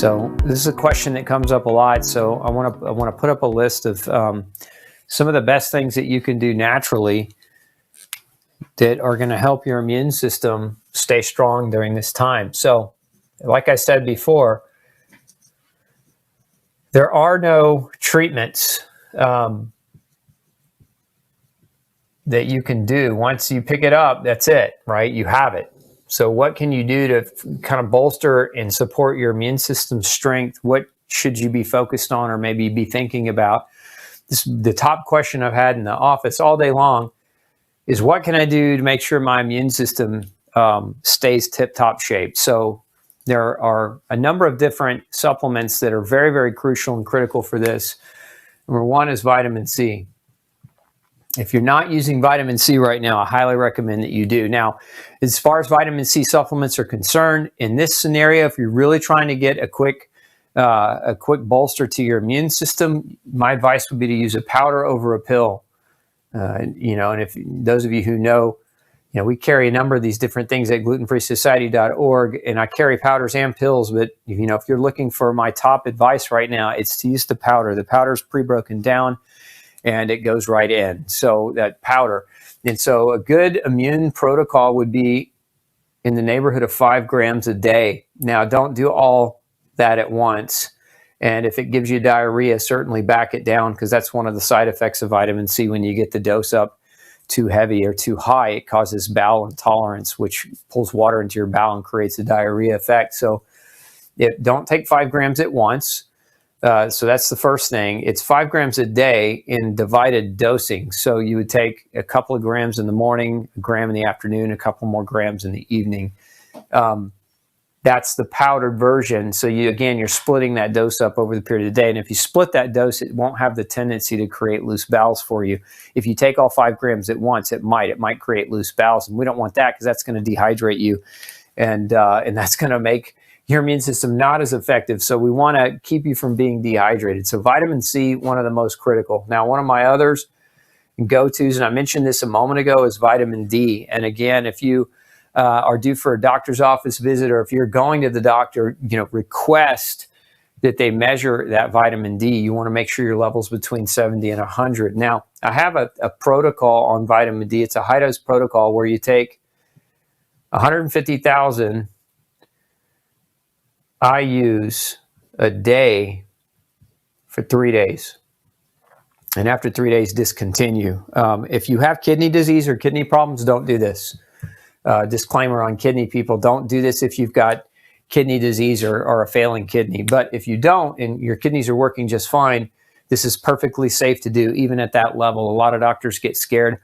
So this is a question that comes up a lot. So I want to put up a list of some of the best things that you can do naturally that are going to help your immune system stay strong during this time. So, like I said before, there are no treatments that you can do. Once you pick it up, that's it, right? You have it. So what can you do to kind of bolster and support your immune system's strength? What should you be focused on or maybe be thinking about? The top question I've had in the office all day long is, what can I do to make sure my immune system stays tip-top shape? So there are a number of different supplements that are very, very crucial and critical for this. Number one is vitamin C. If you're not using vitamin C right now, I highly recommend that you do. Now, as far as vitamin C supplements are concerned, in this scenario, if you're really trying to get a quick bolster to your immune system, my advice would be to use a powder over a pill. And if those of you who know, we carry a number of these different things at glutenfreesociety.org, and I carry powders and pills. But if you're looking for my top advice right now, it's to use the powder. The powder is pre-broken down, and it goes right in. So that powder. And so a good immune protocol would be in the neighborhood of 5 grams a day. Now, don't do all that at once. And if it gives you diarrhea, certainly back it down, because that's one of the side effects of vitamin C. When you get the dose up too heavy or too high, it causes bowel intolerance, which pulls water into your bowel and creates a diarrhea effect. So don't take 5 grams at once. So that's the first thing. It's 5 grams a day in divided dosing. So you would take a couple of grams in the morning, a gram in the afternoon, a couple more grams in the evening. That's the powdered version. So you're splitting that dose up over the period of the day. And if you split that dose, it won't have the tendency to create loose bowels for you. If you take all 5 grams at once, it might create loose bowels. And we don't want that, because that's going to dehydrate you. And that's going to make your immune system not as effective. So we want to keep you from being dehydrated. So vitamin C, one of the most critical. Now, one of my others go-tos, and I mentioned this a moment ago, is vitamin D. And again, if you are due for a doctor's office visit, or if you're going to the doctor, request that they measure that vitamin D. You want to make sure your level's between 70 and 100. Now, I have a protocol on vitamin D. It's a high-dose protocol where you take 150,000 IUs a day for 3 days. And after 3 days, discontinue. If you have kidney disease or kidney problems, don't do this. Disclaimer on kidney people, don't do this if you've got kidney disease or a failing kidney. But if you don't, and your kidneys are working just fine, this is perfectly safe to do, even at that level. A lot of doctors get scared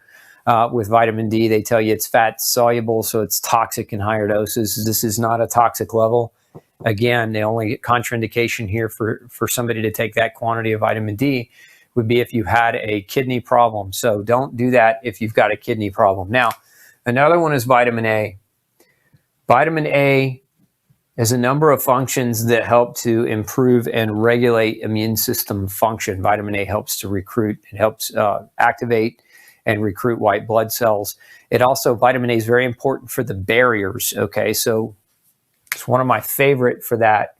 with vitamin D. They tell you it's fat soluble, so it's toxic in higher doses. This is not a toxic level. Again, the only contraindication here for somebody to take that quantity of vitamin D would be if you had a kidney problem. So don't do that if you've got a kidney problem. Now, another one is vitamin A. Vitamin A has a number of functions that help to improve and regulate immune system function. Vitamin A helps to recruit. It helps activate and recruit white blood cells. Vitamin A is very important for the barriers, okay? So it's one of my favorite for that.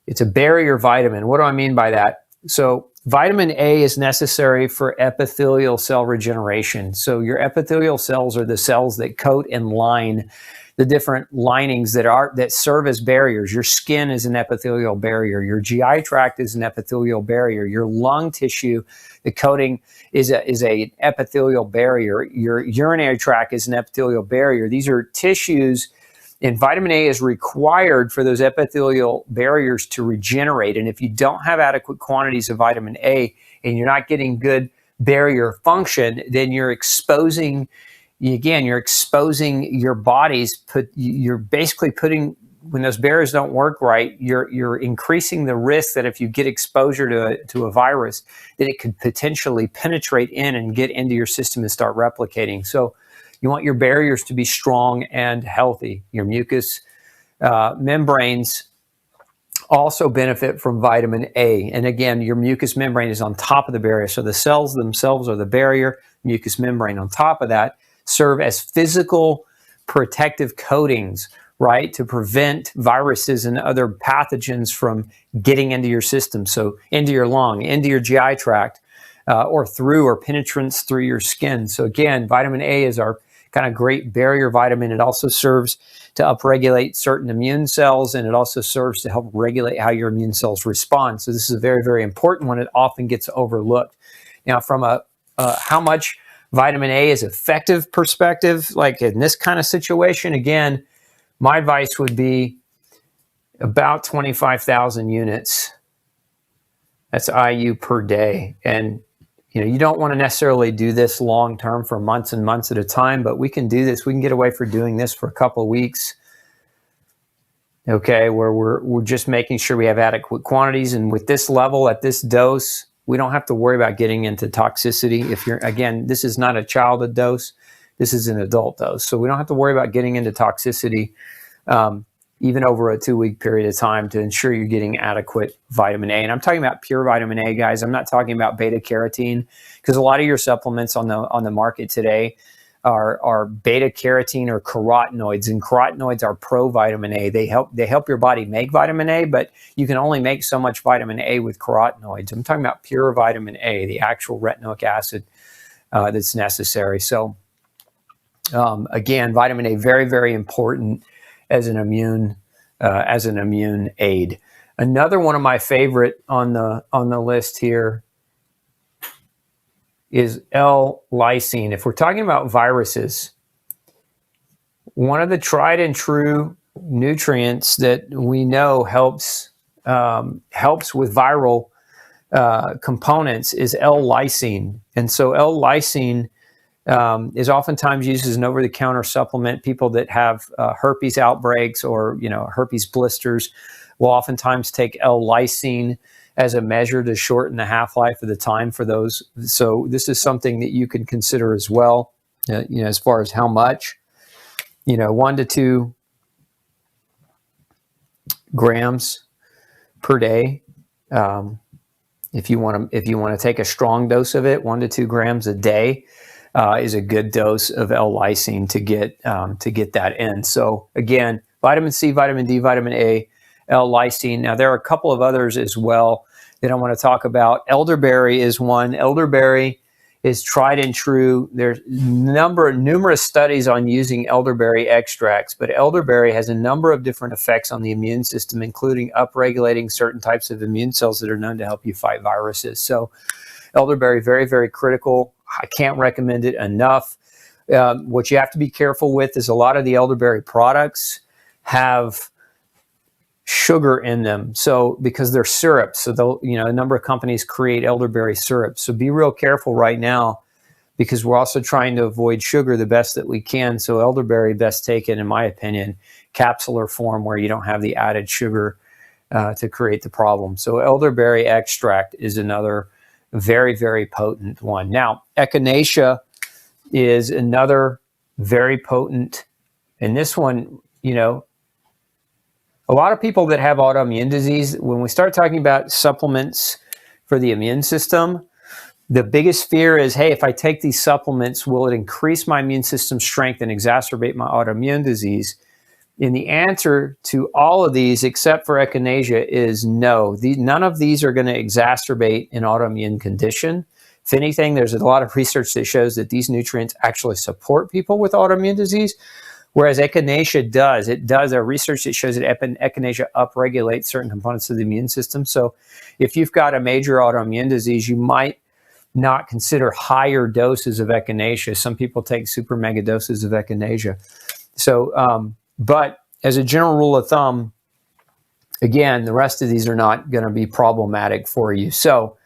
It's a barrier vitamin. What do I mean by that? So vitamin A is necessary for epithelial cell regeneration. So your epithelial cells are the cells that coat and line the different linings that serve as barriers. Your skin is an epithelial barrier. Your GI tract is an epithelial barrier. Your lung tissue, the coating is an epithelial barrier. Your urinary tract is an epithelial barrier. These are tissues. And vitamin A is required for those epithelial barriers to regenerate. And if you don't have adequate quantities of vitamin A and you're not getting good barrier function, then you're exposing your body's you're basically putting, when those barriers don't work right, you're increasing the risk that if you get exposure to a virus, that it could potentially penetrate in and get into your system and start replicating. So you want your barriers to be strong and healthy. Your mucous membranes also benefit from vitamin A. And again, your mucous membrane is on top of the barrier. So the cells themselves are the barrier, mucous membrane on top of that serve as physical protective coatings right, to prevent viruses and other pathogens from getting into your system, so into your lung, into your GI tract, or through or penetrance through your skin. So again, vitamin A is our kind of great barrier vitamin. It also serves to upregulate certain immune cells, and it also serves to help regulate how your immune cells respond. So this is a very, very important one. It often gets overlooked. Now, from a how much vitamin A is effective perspective, like in this kind of situation, again, my advice would be about 25,000 units. That's IU per day. And you don't want to necessarily do this long term for months and months at a time, but we can do this. We can get away for doing this for a couple of weeks. Okay, where we're just making sure we have adequate quantities, and with this level at this dose, we don't have to worry about getting into toxicity. If you're, again, this is not a childhood dose, this is an adult dose, so we don't have to worry about getting into toxicity, even over a 2-week period of time, to ensure you're getting adequate vitamin A. And I'm talking about pure vitamin A, guys. I'm not talking about beta carotene, because a lot of your supplements on the market today are beta carotene or carotenoids, and carotenoids are pro-vitamin A. They help your body make vitamin A, but you can only make so much vitamin A with carotenoids. I'm talking about pure vitamin A, the actual retinoic acid that's necessary. So again, vitamin A, very, very important as an immune aid. Another one of my favorite on the list here is L-lysine. If we're talking about viruses, one of the tried and true nutrients that we know helps with viral components is L-lysine. And so L-lysine is oftentimes used as an over-the-counter supplement. People that have herpes outbreaks or herpes blisters will oftentimes take L-lysine as a measure to shorten the half-life of the time for those. So this is something that you can consider as well, as far as how much, 1 to 2 grams per day. If you want to take a strong dose of it, 1 to 2 grams a day is a good dose of L-lysine to get that in. So again, vitamin C, vitamin D, vitamin A, L-lysine. Now there are a couple of others as well that I want to talk about. Elderberry is one. Elderberry is tried and true. There's numerous studies on using elderberry extracts, but elderberry has a number of different effects on the immune system, including upregulating certain types of immune cells that are known to help you fight viruses. So elderberry, very, very critical. I can't recommend it enough. What you have to be careful with is a lot of the elderberry products have sugar in them, so because they're syrups, so a number of companies create elderberry syrup. So be real careful right now, because we're also trying to avoid sugar the best that we can. So elderberry best taken, in my opinion, capsular form, where you don't have the added sugar to create the problem. So elderberry extract is another very, very potent one. Now, echinacea is another very potent, and this one, a lot of people that have autoimmune disease, when we start talking about supplements for the immune system, the biggest fear is, hey, if I take these supplements, will it increase my immune system strength and exacerbate my autoimmune disease? And the answer to all of these, except for echinacea, is no. None of these are going to exacerbate an autoimmune condition. If anything, there's a lot of research that shows that these nutrients actually support people with autoimmune disease, whereas echinacea does. It does. There research that shows that echinacea upregulates certain components of the immune system. So if you've got a major autoimmune disease, you might not consider higher doses of echinacea. Some people take super mega doses of echinacea. So, but as a general rule of thumb, again, the rest of these are not going to be problematic for you. So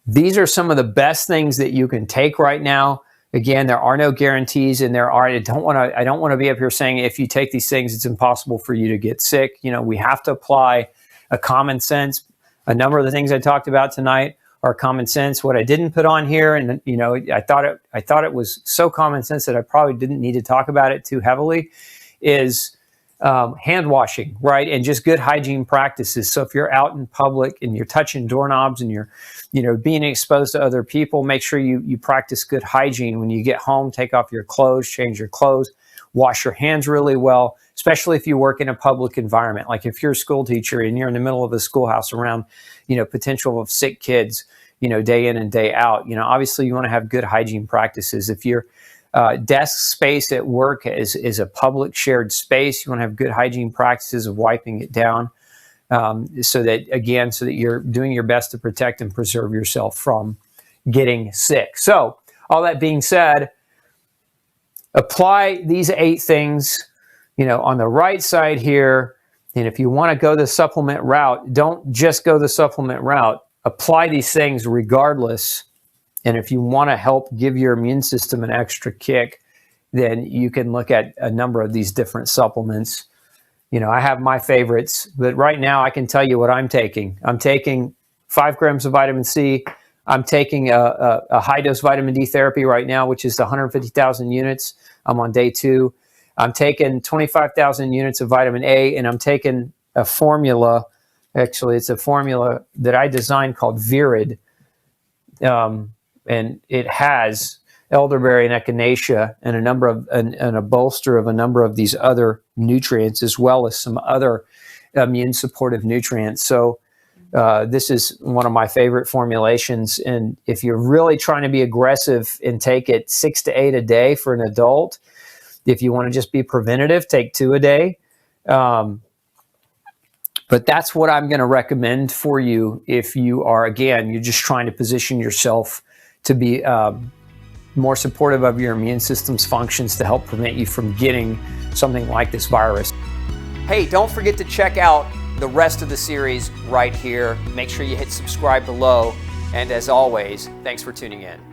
these are some of the best things that you can take right now. Again, there are no guarantees, and I don't want to be up here saying if you take these things, it's impossible for you to get sick. We have to apply a common sense. A number of the things I talked about tonight are common sense. What I didn't put on here, and I thought it was so common sense that I probably didn't need to talk about it too heavily, is hand washing, right? And just good hygiene practices. So if you're out in public and you're touching doorknobs and you're, being exposed to other people, make sure you practice good hygiene. When you get home, take off your clothes, change your clothes, wash your hands really well, especially if you work in a public environment. Like if you're a school teacher and you're in the middle of a schoolhouse around, potential of sick kids, day in and day out, obviously you want to have good hygiene practices. If your desk space at work is a public shared space, you want to have good hygiene practices of wiping it down, so that you're doing your best to protect and preserve yourself from getting sick. So all that being said, apply these 8 things, on the right side here. And if you want to go the supplement route, don't just go the supplement route. Apply these things regardless. And if you want to help give your immune system an extra kick, then you can look at a number of these different supplements. I have my favorites, but right now I can tell you what I'm taking. I'm taking 5 grams of vitamin C. I'm taking a high-dose vitamin D therapy right now, which is 150,000 units. I'm on day 2. I'm taking 25,000 units of vitamin A, and I'm taking a formula. Actually, it's a formula that I designed called Virid. And it has elderberry and echinacea and and a bolster of a number of these other nutrients, as well as some other immune supportive nutrients. So this is one of my favorite formulations. And if you're really trying to be aggressive and take it 6 to 8 a day for an adult, if you want to just be preventative, take 2 a day. But that's what I'm going to recommend for you if you are, again, you're just trying to position yourself to be more supportive of your immune system's functions to help prevent you from getting something like this virus. Hey, don't forget to check out the rest of the series right here. Make sure you hit subscribe below. And as always, thanks for tuning in.